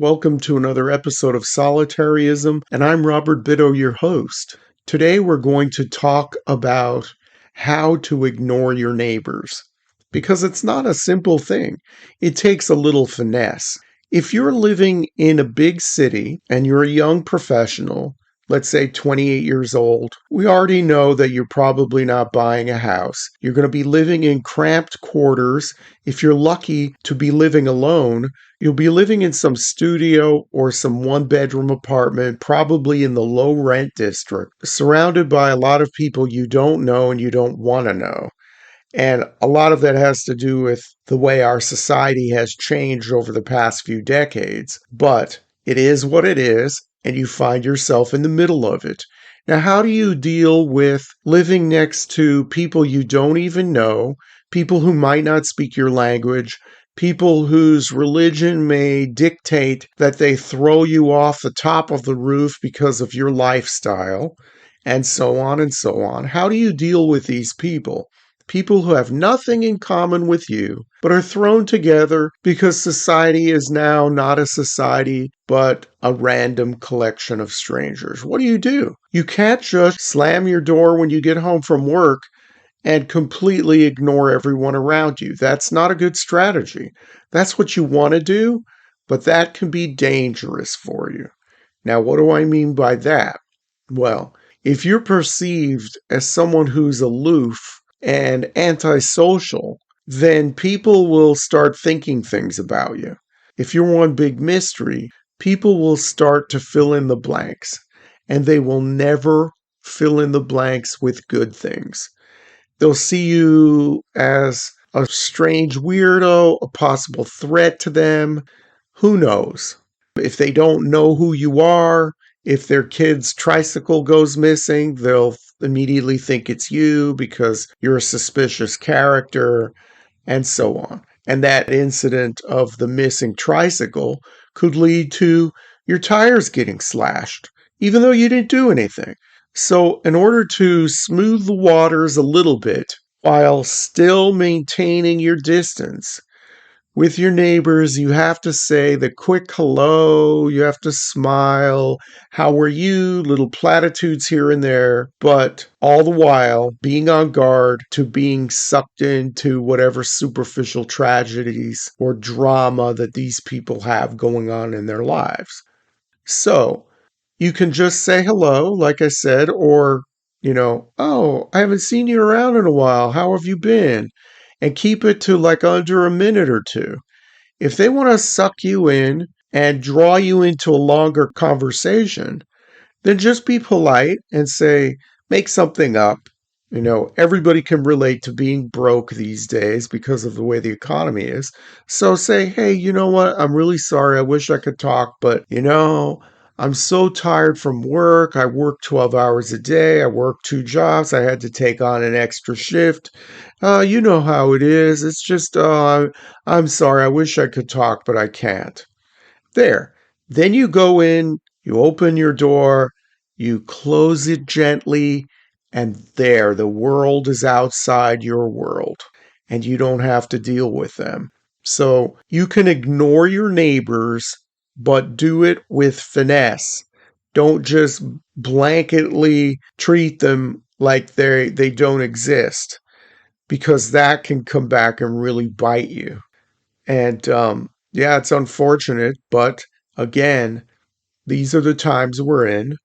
Welcome to another episode of Solitaryism, and I'm Robert Bitto, your host. Today we're going to talk about how to ignore your neighbors, because it's not a simple thing. It takes a little finesse. If you're living in a big city and you're a young professional, let's say 28 years old, we already know that you're probably not buying a house. You're going to be living in cramped quarters. If you're lucky to be living alone, you'll be living in some studio or some one-bedroom apartment, probably in the low rent district, surrounded by a lot of people you don't know and you don't want to know. And a lot of that has to do with the way our society has changed over the past few decades. But it is what it is, and you find yourself in the middle of it. Now, how do you deal with living next to people you don't even know, people who might not speak your language, people whose religion may dictate that they throw you off the top of the roof because of your lifestyle, and so on and so on? How do you deal with these people? People who have nothing in common with you, but are thrown together because society is now not a society, but a random collection of strangers. What do? You can't just slam your door when you get home from work and completely ignore everyone around you. That's not a good strategy. That's what you want to do, but that can be dangerous for you. Now, what do I mean by that? Well, if you're perceived as someone who's aloof and antisocial, then people will start thinking things about you. If you're one big mystery, people will start to fill in the blanks, and they will never fill in the blanks with good things. They'll see you as a strange weirdo, a possible threat to them. Who knows? If they don't know who you are, if their kid's tricycle goes missing, they'll immediately think it's you because you're a suspicious character, and so on. And that incident of the missing tricycle could lead to your tires getting slashed, even though you didn't do anything. So, in order to smooth the waters a little bit while still maintaining your distance, with your neighbors, you have to say the quick hello, you have to smile, how are you, little platitudes here and there, but all the while being on guard to being sucked into whatever superficial tragedies or drama that these people have going on in their lives. So, you can just say hello, like I said, or, oh, I haven't seen you around in a while. How have you been? And keep it to like under a minute or two. If they want to suck you in and draw you into a longer conversation, then just be polite and say, make something up. Everybody can relate to being broke these days because of the way the economy is. So say, hey, you know what? I'm really sorry. I wish I could talk, but I'm so tired from work. I work 12 hours a day. I work 2 jobs. I had to take on an extra shift. You know how it is. It's just, I'm sorry. I wish I could talk, but I can't. There. Then you go in, you open your door, you close it gently, and there, the world is outside your world, and you don't have to deal with them. So you can ignore your neighbors, but do it with finesse. Don't just blanketly treat them like they don't exist, because that can come back and really bite you. And yeah, it's unfortunate, but again, these are the times we're in.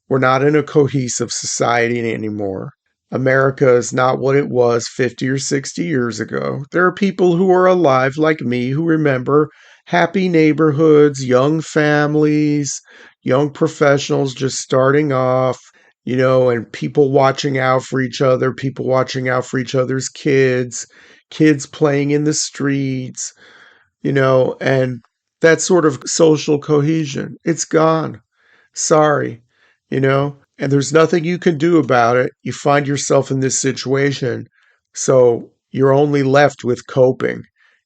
We're not in a cohesive society anymore. America is not what it was 50 or 60 years ago. There are people who are alive like me who remember happy neighborhoods, young families, young professionals just starting off, and people watching out for each other, people watching out for each other's kids, kids playing in the streets, and that sort of social cohesion. It's gone. Sorry, and there's nothing you can do about it. You find yourself in this situation, so you're only left with coping.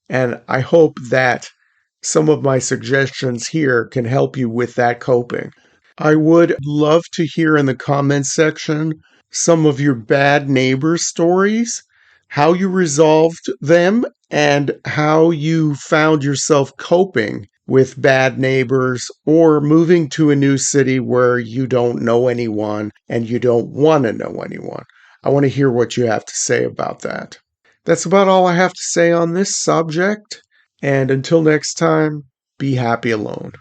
And I hope that some of my suggestions here can help you with that coping. I would love to hear in the comments section some of your bad neighbor stories, how you resolved them, and how you found yourself coping with bad neighbors or moving to a new city where you don't know anyone and you don't want to know anyone. I want to hear what you have to say about that. That's about all I have to say on this subject. And until next time, be happy alone.